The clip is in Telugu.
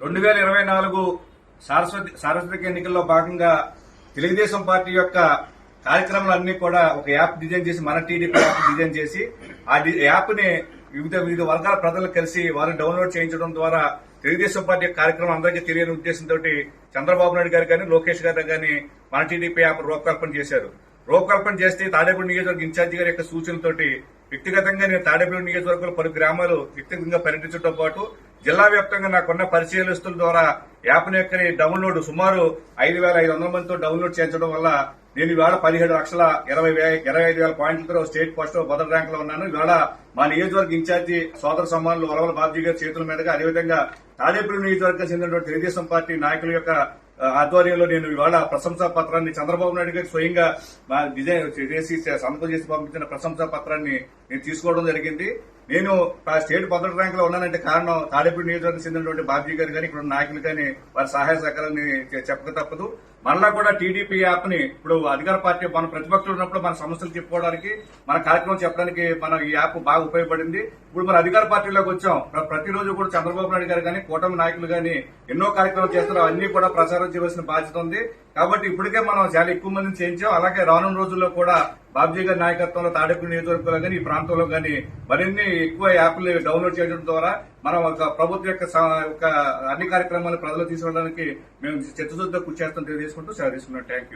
2024 సార్వత్రిక ఎన్నికల్లో భాగంగా తెలుగుదేశం పార్టీ యొక్క కార్యక్రమాలన్నీ కూడా ఒక యాప్ డిజైన్ చేసి, మన టీడీపీ యాప్ డిజైన్ చేసి ఆ యాప్ ని వివిధ వర్గాల ప్రజలు కలిసి వారిని డౌన్లోడ్ చేయించడం ద్వారా తెలుగుదేశం పార్టీ కార్యక్రమం అందరికీ తెలియని ఉద్దేశంతో చంద్రబాబు నాయుడు గారు కానీ, లోకేష్ గారు కానీ మన టీడీపీ యాప్ రూపకల్పన చేశారు. రూపకల్పన చేస్తే తాడేపల్లి నియోజకవర్గ ఇన్ఛార్జి గారి యొక్క సూచనలతోటి వ్యక్తిగతంగా నేను తాడేపల్లి నియోజకవర్గంలో పలు గ్రామాలు వ్యక్తిగతంగా పర్యటించడంతో పాటు జిల్లా వ్యాప్తంగా నాకున్న పరిచయస్తుల ద్వారా యాప్ యొక్క డౌన్లోడ్ సుమారు 5,500 మందితో డౌన్లోడ్ చేయించడం వల్ల నేను ఇవాళ 17,20,25,000 పాయింట్లతో స్టేట్ ఫస్ట్ మొదటి ర్యాంక్ లో ఉన్నాను. ఇవాళ మా నియోజకవర్గ ఇన్ఛార్జి సోదర సమ్మానులు వలవల బాబ్జీ గారి చేతుల మీదుగా, అదేవిధంగా తాడేపల్లి నియోజకవర్గం చెందినటువంటి తెలుగుదేశం పార్టీ నాయకుల యొక్క ఆధ్వర్యంలో నేను ఇవాళ ప్రశంసా పత్రాన్ని చంద్రబాబు నాయుడు గారికి స్వయంగా డిజైన్ చేసి సంతకం చేసి పంపించిన ప్రశంసా పత్రాన్ని నేను తీసుకోవడం జరిగింది. నేను స్టేట్ మొదటి ర్యాంక్ లో ఉన్నానంటే కారణం తాడేపల్లి నియోజకవర్గం చెందినటువంటి బాబ్జీ గారు కానీ, ఇక్కడ నాయకులు కానీ వారి సహాయ సహకారాన్ని చెప్పక తప్పదు. మళ్ళా కూడా టీడీపీ యాప్ ని ఇప్పుడు అధికార పార్టీ మన ప్రతిపక్షులు ఉన్నప్పుడు మన సమస్యలు చెప్పుకోవడానికి, మన కార్యక్రమం చెప్పడానికి మన ఈ యాప్ బాగా ఉపయోగపడింది. ఇప్పుడు మన అధికార పార్టీలోకి వచ్చాం. ప్రతిరోజు కూడా చంద్రబాబు నాయుడు గారు కానీ, కూటమి నాయకులు కానీ ఎన్నో కార్యక్రమాలు చేస్తారు. అన్ని కూడా ప్రచారం చేయవలసిన బాధ్యత ఉంది. కాబట్టి ఇప్పటికే మనం చాలా ఎక్కువ మందిని చేయించాం. అలాగే రానున్న రోజుల్లో కూడా బాబ్జీ గారి నాయకత్వంలో తాడేపల్లి నియోజకవర్గంలో కానీ, ఈ ప్రాంతంలో కానీ మరిన్ని ఎక్కువ యాప్లు డౌన్లోడ్ చేయడం ద్వారా మనం ఒక ప్రభుత్వం యొక్క అన్ని కార్యక్రమాలు ప్రజలు తీసుకెళ్ళడానికి మేము చిత్తశుద్ధితో కృషి చేస్తాం తెలియజేసుకుంటూ సెలవు తీసుకున్నాం. Thank you.